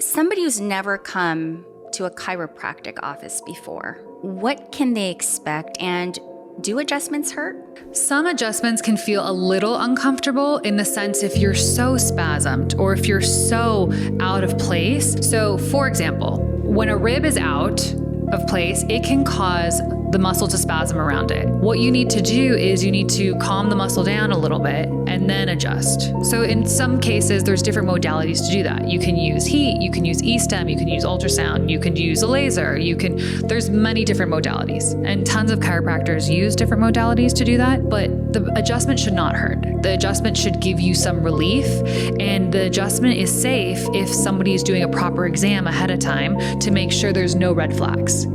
Somebody who's never come to a chiropractic office before, what can they expect, and do adjustments hurt? Some adjustments can feel a little uncomfortable in the sense if you're so spasmed or if you're so out of place. So for example, when a rib is out of place, it can cause the muscle to spasm around it. What you need to do is you need to calm the muscle down a little bit and then adjust. So in some cases, there's different modalities to do that. You can use heat, you can use E-stem, you can use ultrasound, you can use a laser, there's many different modalities, and tons of chiropractors use different modalities to do that, but the adjustment should not hurt. The adjustment should give you some relief, and the adjustment is safe if somebody is doing a proper exam ahead of time to make sure there's no red flags.